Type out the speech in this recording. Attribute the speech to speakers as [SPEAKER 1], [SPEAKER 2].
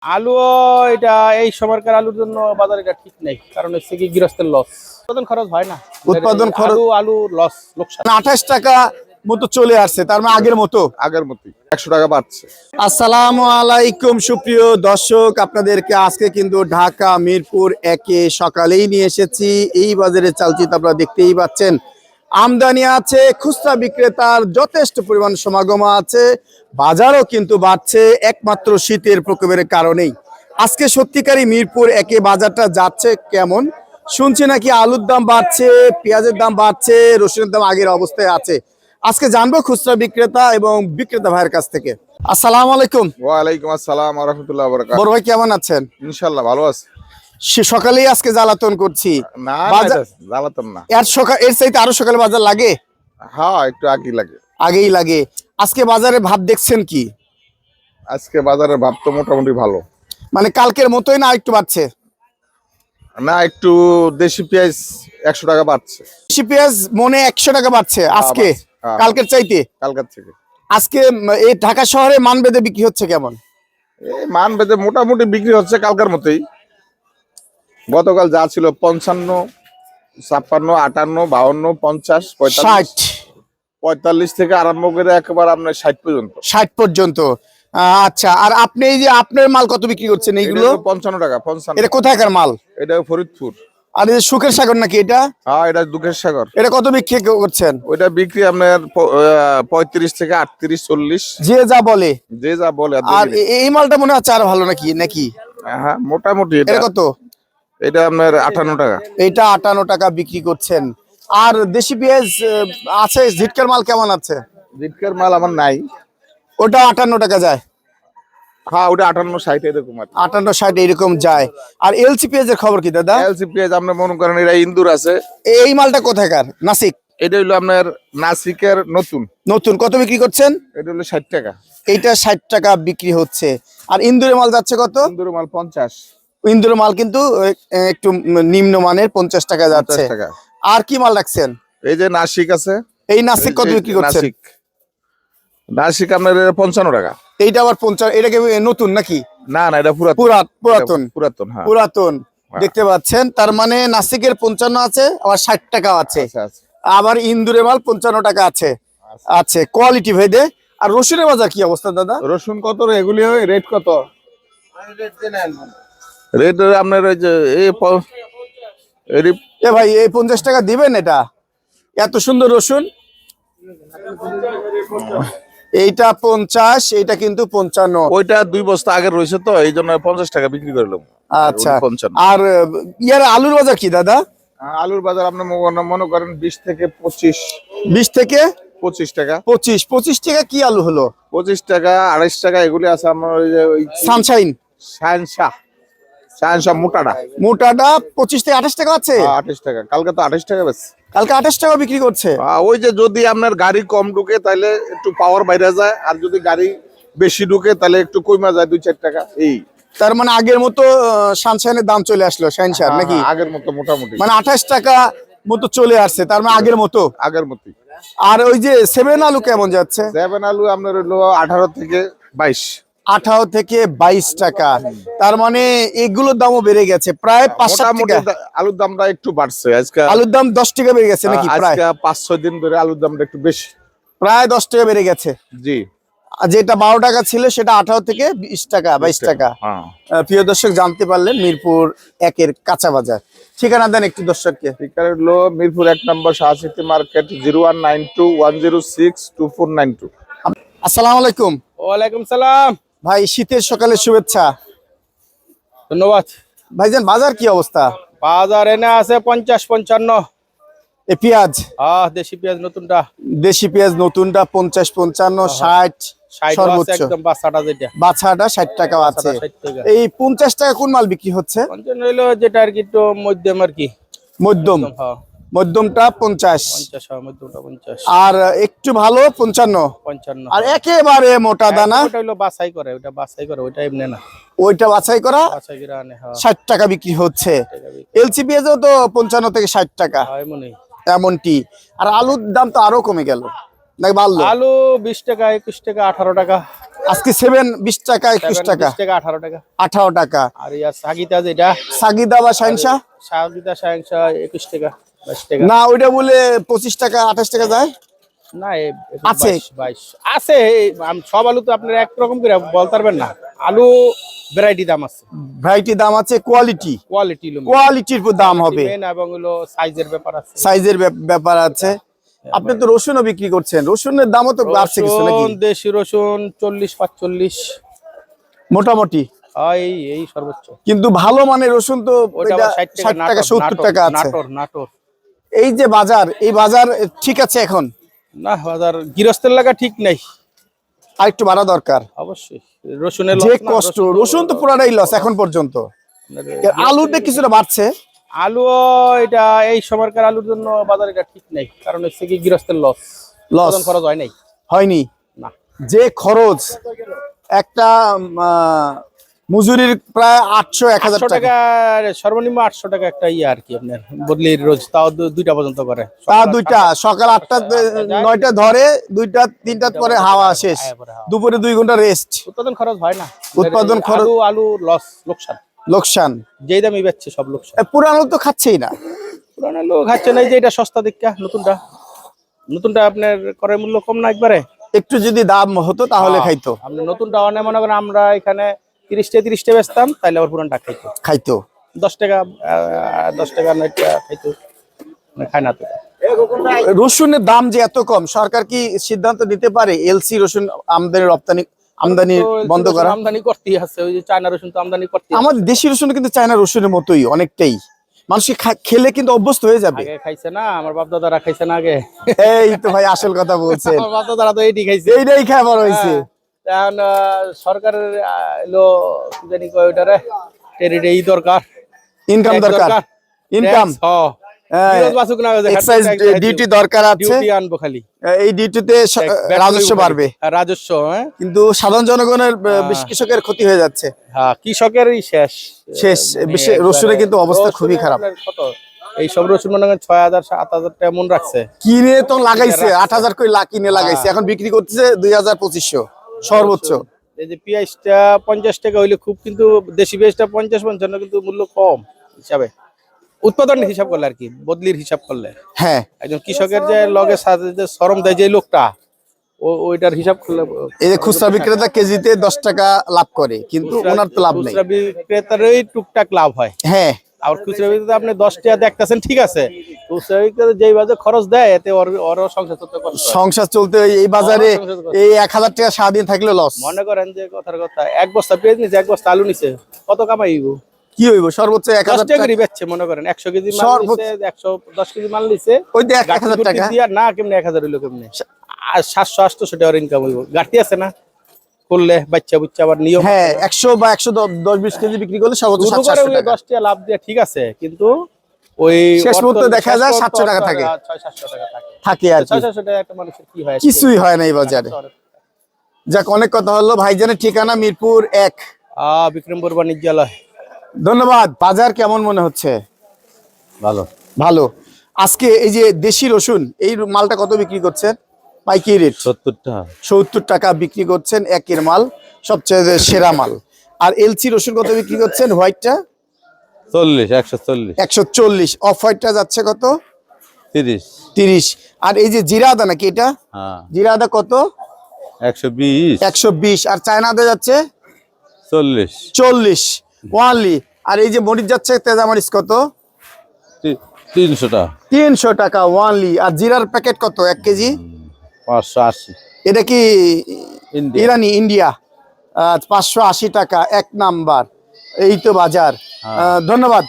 [SPEAKER 1] আলু এটা এই সময়কার আলুর জন্য বাজারে এটা ঠিক নেই, কারণ হচ্ছে কি গৃহস্থের লস, উৎপাদন খরচ হয় না।
[SPEAKER 2] উৎপাদন খরচ
[SPEAKER 1] আলু লস, লোকসান।
[SPEAKER 2] 28 টাকা মতো চলে আসছে, তার মানে আগের মতো।
[SPEAKER 3] আগের মতোই 100 টাকা বাড়ছে।
[SPEAKER 2] আসসালামু আলাইকুম সুপ্রিয় দর্শক, আপনাদেরকে আজকে কিন্তু ঢাকা মিরপুর একে সকালেই নিয়ে এসেছি। এই বাজারে চালচিত আপনারা দেখতেই পাচ্ছেন, আমদানি আছে, খুচরা বিক্রেতার যথেষ্ট পরিমাণ সমাগম আছে, বাজারও কিন্তু বাড়ছে একমাত্র শীতের প্রকোপের কারণেই। আজকে সত্যিকারই মিরপুর একে বাজারটা যাচ্ছে কেমন শুনছি, নাকি আলুর দাম বাড়ছে, পেঁয়াজের দাম বাড়ছে, রসুনের দাম আগের অবস্থায় আছে। আজকে জানবো খুচরা বিক্রেতা এবং বিক্রেতা ভাইয়ের কাছ থেকে। আসসালামু আলাইকুম।
[SPEAKER 3] ওয়ালাইকুম আসসালাম ওয়া রাহমাতুল্লাহি ওয়া বারাকাতুহু।
[SPEAKER 2] বড় ভাই কেমন আছেন?
[SPEAKER 3] ইনশাআল্লাহ ভালো আছি।
[SPEAKER 2] সকালেই আজকে জ্বালাতন করছি।
[SPEAKER 3] না
[SPEAKER 2] বাজার
[SPEAKER 3] জ্বালাতন না,
[SPEAKER 2] এর চাইতে আরো সকালে বাজার লাগে?
[SPEAKER 3] হ্যাঁ একটু আগেই লাগে।
[SPEAKER 2] আগেই লাগে। আজকে বাজারে ভাব দেখছেন কি?
[SPEAKER 3] আজকে বাজারের ভাব তো মোটামুটি ভালো,
[SPEAKER 2] মানে কালকের মতোই না একটু বাড়ছে?
[SPEAKER 3] না একটু দেশি পেঁয়াজ 100 টাকা বাড়ছে।
[SPEAKER 2] দেশি পেঁয়াজ মনে 100 টাকা বাড়ছে আজকে,
[SPEAKER 3] হ্যাঁ।
[SPEAKER 2] কালকের চাইতে।
[SPEAKER 3] কালকার থেকে
[SPEAKER 2] আজকে এই ঢাকা শহরে মান বেঁধে বিক্রি হচ্ছে কেমন?
[SPEAKER 3] এই মান বেঁধে মোটামুটি বিক্রি হচ্ছে কালকার মতোই। গতকাল যা ছিল 55, 56, 58, 52, 50, 45,
[SPEAKER 2] 60,
[SPEAKER 3] 45 থেকে আরম্ভ করে একেবারে আপনার 60 পর্যন্ত।
[SPEAKER 2] 60 পর্যন্ত। আচ্ছা, আর আপনি এই যে আপনার মাল কত বিক্রি করছেন এইগুলো?
[SPEAKER 3] 55 টাকা। 55
[SPEAKER 2] এটা কোথাকার মাল?
[SPEAKER 3] এটা ফরিদপুর।
[SPEAKER 2] আর এই যে সুখের সাগর নাকি এটা?
[SPEAKER 3] হ্যাঁ এটা দুঃখের সাগর।
[SPEAKER 2] এটা কত বিক্রি করছেন?
[SPEAKER 3] ওইটা বিক্রি আপনার 35 থেকে 38, 40,
[SPEAKER 2] যে যা বলে।
[SPEAKER 3] যে যা বলে।
[SPEAKER 2] আর এই মালটা মনে হচ্ছে আরো ভালো নাকি?
[SPEAKER 3] হ্যাঁ মোটামুটি
[SPEAKER 2] এটা কত?
[SPEAKER 3] এটা আপনার 58 টাকা।
[SPEAKER 2] এটা 58 টাকা বিক্রি করছেন। আর দেশি পেঁয়াজ আছে, ঝিটকার মাল কেমন আছে?
[SPEAKER 3] জিটকার মাল আমার নাই।
[SPEAKER 2] ওটা 58 টাকা যায়।
[SPEAKER 3] হ্যাঁ ওটা 58, 60 এরকম আর
[SPEAKER 2] 58, 60 এরকম যায়। আর এলসি পেঁয়াজের খবর কি দাদা?
[SPEAKER 3] এলসি পেঁয়াজ আপনি মনে করেন এটা ইন্দুর আছে।
[SPEAKER 2] এই মালটা কোথাকার? নাসিক?
[SPEAKER 3] এটা হলো আপনার নাসিকের
[SPEAKER 2] নতুন কত বিক্রি করছেন?
[SPEAKER 3] এটা হলো 60 টাকা।
[SPEAKER 2] এইটা 60 টাকা বিক্রি হচ্ছে। আর ইন্দুরের মাল যাচ্ছে কত?
[SPEAKER 3] ইন্দুর মাল 50।
[SPEAKER 2] ইন্দুরের মাল কিন্তু একটু নিম্নমানের, 50 টাকা যাচ্ছে।
[SPEAKER 3] 50 টাকা।
[SPEAKER 2] আর কি মাল রাখছেন?
[SPEAKER 3] এই যে নাসিক আছে।
[SPEAKER 2] এই নাসিক কত বিক্রি করছেন?
[SPEAKER 3] নাসিক আপনার 55 টাকা।
[SPEAKER 2] এইটা আবার 50। এটা কি নতুন নাকি?
[SPEAKER 3] না না এটা
[SPEAKER 2] পুরাতন।
[SPEAKER 3] হ্যাঁ
[SPEAKER 2] পুরাতন দেখতে পাচ্ছেন। তার মানে নাসিকের 55 আছে, আবার 60 টাকা আছে।
[SPEAKER 3] আচ্ছা।
[SPEAKER 2] আবার ইন্দুরের মাল 55 টাকা আছে। আচ্ছা, কোয়ালিটি ভেদে। আর রসুনের বাজার কি অবস্থা দাদা?
[SPEAKER 3] রসুন কত এগুলি রেট কত? রেট আপনার ওই যে
[SPEAKER 2] এ ভাই এই 50 টাকা দিবেন? এটা এত সুন্দর রসুন। এইটা 50, এইটা কিন্তু 55।
[SPEAKER 3] ওইটা 2 বস্তা আগে রয়েছে তো এই জন্য 50 টাকা বিক্রি করলাম।
[SPEAKER 2] আচ্ছা।
[SPEAKER 3] 55।
[SPEAKER 2] আর ইয়ার আলুর বাজার কি দাদা?
[SPEAKER 3] আলুর বাজার আপনি মনে করেন 20 থেকে 25।
[SPEAKER 2] 20 থেকে
[SPEAKER 3] 25 টাকা।
[SPEAKER 2] 25 টাকা কি আলু হলো?
[SPEAKER 3] 25 টাকা, 28 টাকা এগুলি আছে আমার ওই যে
[SPEAKER 2] সানশাইন,
[SPEAKER 3] শাহেনশাহ মোটাটা
[SPEAKER 2] 25 থেকে 28 টাকা আছে।
[SPEAKER 3] 28 টাকা। কালকে তো 28 টাকা বেশ।
[SPEAKER 2] কালকে 28 টাকা বিক্রি করছে।
[SPEAKER 3] ওই যে যদি আপনার গাড়ি কম ঢুকে তাহলে একটু পাওয়ার বাইরে যায়, আর যদি গাড়ি বেশি ঢুকে তাহলে একটু কমে যায় 2-4 টাকা। এই
[SPEAKER 2] তার মানে আগের মতো সানশাইনের দাম চলে আসলো, শাইনশার নাকি?
[SPEAKER 3] আগের মতো মোটামুটি
[SPEAKER 2] মানে 28 টাকা মতো চলে আসছে, তার মানে আগের মতো।
[SPEAKER 3] আগের মতোই।
[SPEAKER 2] আর ওই যে 7 আলু কেমন যাচ্ছে?
[SPEAKER 3] 7 আলু আপনার হলো 18 থেকে 22।
[SPEAKER 2] 18 থেকে 22 টাকা। তার মানে এগুলোর দামও বেড়ে গেছে, প্রায় 5-7 টাকা।
[SPEAKER 3] আলুর দামটা একটু বাড়ছে আজকে।
[SPEAKER 2] আলুর দাম 10 টাকা বেড়ে গেছে নাকি? প্রায়
[SPEAKER 3] আজকে 5-6 দিন ধরে আলুর দামটা একটু বেশি,
[SPEAKER 2] প্রায় 10 টাকা বেড়ে গেছে।
[SPEAKER 3] জি।
[SPEAKER 2] আর যেটা 12 টাকা ছিল সেটা 18 থেকে 20 টাকা, 22 টাকা।
[SPEAKER 3] হ্যাঁ।
[SPEAKER 2] প্রিয় দর্শক জানতে পারলেন মিরপুর একের কাঁচা বাজার। ঠিকানা দেন একটু দর্শককে।
[SPEAKER 3] ঠিকানা হলো মিরপুর 1 নম্বর শাহসিটি মার্কেট, 0192106492।
[SPEAKER 2] আসসালামু আলাইকুম।
[SPEAKER 1] ওয়ালাইকুম সালাম।
[SPEAKER 2] ভাই শীতের সকালে শুভেচ্ছা।
[SPEAKER 1] ধন্যবাদ।
[SPEAKER 2] ভাইজান বাজার কি অবস্থা?
[SPEAKER 1] বাজার এনে আছে 50-55।
[SPEAKER 2] এ পেঁয়াজ,
[SPEAKER 1] দেশি পেঁয়াজ নতুনটা।
[SPEAKER 2] দেশি পেঁয়াজ নতুনটা 50, 55, 60
[SPEAKER 1] 60
[SPEAKER 2] সর্বোচ্চ।
[SPEAKER 1] একদম বাচ্চাটা যেটা।
[SPEAKER 2] বাছাটা 60 টাকা আছে।
[SPEAKER 1] 60 টাকা।
[SPEAKER 2] এই 50 টাকা কোন মাল বিক্রি হচ্ছে?
[SPEAKER 1] 55 হইলো যেটা আর কি একটু মধ্যম আর কি।
[SPEAKER 2] মধ্যম।
[SPEAKER 1] হ্যাঁ
[SPEAKER 2] মধ্যমটা 50।
[SPEAKER 1] 50, মধ্যমটা 50।
[SPEAKER 2] আর একটু ভালো 55।
[SPEAKER 1] 55।
[SPEAKER 2] আর একেবারে মোটা দানা
[SPEAKER 1] ওটা হইলো বাছাই করে, ওটা এমনি না।
[SPEAKER 2] ওইটা বাছাই করা
[SPEAKER 1] বাছাই করে আনে।
[SPEAKER 2] 60 টাকা বিক্রি হচ্ছে।
[SPEAKER 1] টাকা বিক্রি।
[SPEAKER 2] এলসি পেঁয়াজও তো 55 থেকে 60 টাকা
[SPEAKER 1] এমনই।
[SPEAKER 2] এমনটি। আর আলুর দাম তো আরো কমে গেল নাকি বাড়লো?
[SPEAKER 1] আলু 20 টাকা, 21 টাকা, 18 টাকা।
[SPEAKER 2] আজকে 7 20 টাকা 21 টাকা
[SPEAKER 1] 20 টাকা 18 টাকা
[SPEAKER 2] 18 টাকা।
[SPEAKER 1] আর ইয়া সাগিতা যেটা
[SPEAKER 2] সাগিদা বা শাইনশা
[SPEAKER 1] সাগিতা সাংসা 21 টাকা 22 টাকা
[SPEAKER 2] না, ওইটা বলে 25 টাকা 28 টাকা যায়।
[SPEAKER 1] না
[SPEAKER 2] আছে।
[SPEAKER 1] 22 আছে। সব আলু তো আপনার একরকম করে বলতে পারবেন না, আলু ভ্যারাইটি দাম আছে,
[SPEAKER 2] ভ্যারাইটি দাম আছে, কোয়ালিটির উপর দাম হবে,
[SPEAKER 1] এবং হলো সাইজের ব্যাপার আছে।
[SPEAKER 2] সাইজের ব্যাপার আছে। আপনি তো রসুনও বিক্রি করছেন, রসুনের দামও তো বাড়ছে কিছু নাকি?
[SPEAKER 1] রসুন, দেশি রসুন 40-45
[SPEAKER 2] মোটামুটি,
[SPEAKER 1] এই সর্বোচ্চ।
[SPEAKER 2] কিন্তু ভালো মানের রসুন তো
[SPEAKER 1] ওটা
[SPEAKER 2] এটা
[SPEAKER 1] 60
[SPEAKER 2] 60 টাকা 70 টাকা আছে।
[SPEAKER 1] নাটোর
[SPEAKER 2] এই যে বাজার, এই বাজার ঠিক আছে এখন?
[SPEAKER 1] না, বাজার গৃহস্থের লাগা ঠিক নাই,
[SPEAKER 2] আর একটু বাড়া দরকার।
[SPEAKER 1] অবশ্যই রসুনের
[SPEAKER 2] যে কষ্ট, রসুন তো পুরাটাই লস এখন পর্যন্ত। আলুতে কিছুটা বাড়ছে।
[SPEAKER 1] আলু এটা এই সময়কার আলুর জন্য বাজার এটা ঠিক নাই, কারণ হচ্ছে কি গৃহস্থের লস খরচ হয় নাই,
[SPEAKER 2] হয়নি
[SPEAKER 1] না।
[SPEAKER 2] যে খরচ একটা মজুরির প্রায় 800-1000 টাকা,
[SPEAKER 1] সর্বনিম্ন 800 টাকা একটা আর কি আপনার বদলির রোজ, তাও 2টা পর্যন্ত করে,
[SPEAKER 2] তা 2টা সকাল 8টা 9টা ধরে, 2টা 3টার পরে হাওয়া শেষ, দুপুরে 2 ঘন্টা রেস্ট।
[SPEAKER 1] উৎপাদন খরচ হয় না,
[SPEAKER 2] উৎপাদন খরচ,
[SPEAKER 1] আলু লস, লোকসান, যেই দামই বেচছে সব লোকসান।
[SPEAKER 2] পুরানো তো খাচ্ছেই না,
[SPEAKER 1] পুরানো লোক খাচ্ছে না, যে এটা সস্তা দেখা, নতুনটা আপনার ক্রয় মূল্য কম না, একবারে
[SPEAKER 2] একটু যদি দাম হতো তাহলে খাইতো।
[SPEAKER 1] আপনি নতুনটা অনেক মনে করেন আমরা এখানে 30টা বেচতাম, তাইলে আবার পুরানটা খাইতো 10 টাকা 9 টাকা খাইতো, খায় না তো।
[SPEAKER 2] রসুনের দাম যে এত কম, সরকার কি সিদ্ধান্ত নিতে পারে এলসি রসুন আমদানি বন্ধ করা?
[SPEAKER 1] আমদানি করতেই আছে, ওই যে চায়না রসুন তো আমদানি করতে।
[SPEAKER 2] আমাদের দেশি রসুন কিন্তু চায়না রসুনের মতোই অনেকটাই, মানুষ খেলে কিন্তু অভ্যস্ত হয়ে যাবে।
[SPEAKER 1] আগে খাইছে না, আমার বাপ দাদারা খাইছে না আগে।
[SPEAKER 2] এই তো ভাই আসল কথা বলছেন,
[SPEAKER 1] আমার বাপ দাদারা তো এইটাই খাইছে,
[SPEAKER 2] এইটাই খায় বড় হয়েছে।
[SPEAKER 1] এখন সরকারের এলো কি জানি কয় ওটারে টেরিডি দরকার,
[SPEAKER 2] ইনকাম দরকার, ইনকাম এক্সাইজ ডিউটি দরকার আছে,
[SPEAKER 1] আনবো খালি
[SPEAKER 2] এই ডিউটিতে রাজস্ব বাড়বে,
[SPEAKER 1] রাজস্ব।
[SPEAKER 2] কিন্তু সাধারণ জনগণের বেশ কৃষকের ক্ষতি হয়ে যাচ্ছে।
[SPEAKER 1] হ্যাঁ, কৃষকেরই শেষ।
[SPEAKER 2] রসুনের কিন্তু অবস্থা খুবই খারাপ।
[SPEAKER 1] এই সব রসুন মনে করেন 6000-7000 টাকা মন রাখছে,
[SPEAKER 2] কিনে তো লাগাইছে 8000 করে কিনে লাগাইছে, এখন বিক্রি করতেছে 2000-2500 সর্বোচ্চ।
[SPEAKER 1] এই যে পেঁয়াজটা 50 টাকা হইলে খুব, কিন্তু দেশি পেঁয়াজটা 50-55 কিন্তু মূল্য কম হিসাবে, উৎপাদনের হিসাব করলে আর কি, বদলির হিসাব করলে।
[SPEAKER 2] হ্যাঁ,
[SPEAKER 1] একজন কৃষকের যে লগে সাথে যে শ্রম দেয় যে লোকটা, ওইটার হিসাব করলে
[SPEAKER 2] এই যে খুচরা বিক্রেতা কেজিতে 10 টাকা লাভ করে, কিন্তু ওনার তো লাভ নেই,
[SPEAKER 1] খুচরা বিক্রেতারই টুকটাক লাভ হয়।
[SPEAKER 2] হ্যাঁ,
[SPEAKER 1] আর খুচরা বিক্রেতা আপনি 10 টাকা দেখতেছেন, ঠিক আছে, খুচরা বিক্রেতা যেই বাজারে খরচ দেয় এতে ওর সংসার চলতে
[SPEAKER 2] এই বাজারে এই 1000 টাকা সারাদিন থাকলে লস।
[SPEAKER 1] মনে করেন যে কথার কথা, এক বস্তা পেঁয়াজ নিছে, এক বস্তা আলু নিছে, কত কামাইব?
[SPEAKER 2] কি হইব? সর্বোচ্চ 1000 টাকা
[SPEAKER 1] বেচছে, মনে করেন 100 কেজি মাল নিছে, 110 কেজি মাল নিছে,
[SPEAKER 2] ওই যে 1000 টাকা
[SPEAKER 1] দিয়া না, কেমনে 1000 হইলো কেমনে? 700-800 টাকার ইনকাম হইব, গাড়তি আছে না করলে, বাচ্চা বুচ্চা আবার নিয়ম।
[SPEAKER 2] হ্যাঁ, 100 বা 110-20 কেজি বিক্রি করলে সর্বোচ্চ 700 টাকা,
[SPEAKER 1] 10 টাকা লাভ দিয়ে ঠিক আছে, কিন্তু ওই
[SPEAKER 2] শেষ মুহূর্তে দেখা যায় 700 টাকা থাকে,
[SPEAKER 1] 600-700 টাকা
[SPEAKER 2] থাকে আর কি।
[SPEAKER 1] 600 টাকা একটা মানুষের কি হয়?
[SPEAKER 2] কিছুই হয় না এই বাজারে। যাক, অনেক কথা হলো। ভাইজানের ঠিকানা মিরপুর 1,
[SPEAKER 1] বিক্রমপুর বাণিজ্যালয়।
[SPEAKER 2] ধন্যবাদ। বাজার কেমন মনে হচ্ছে? ভালো। আজকে এই যে দেশি রসুন, এই মালটা কত বিক্রি করছেন? পাইকারি রেট 70 টাকা বিক্রি করছেন, একের মাল, সবচেয়ে সেরা মাল। আর এলসি রসুন কত বিক্রি করছেন? হোয়াইটটা 140, অফ হোয়াইটটা যাচ্ছে কত? 30। আর এই যে জিরা আদা নাকি এটা? জিরা আদা কত? 120। আর চায়না আদা যাচ্ছে 40 ওয়ানলি। আর এই যে মরিচ যাচ্ছে তেজা মরিচ কত? 300 টাকা ওয়ানলি। আর জিরার প্যাকেট কত 1 কেজি?
[SPEAKER 3] 580।
[SPEAKER 2] এটা কি ইরানি, ইন্ডিয়া? 580 টাকা 1 নাম্বার। এই তো বাজার। ধন্যবাদ।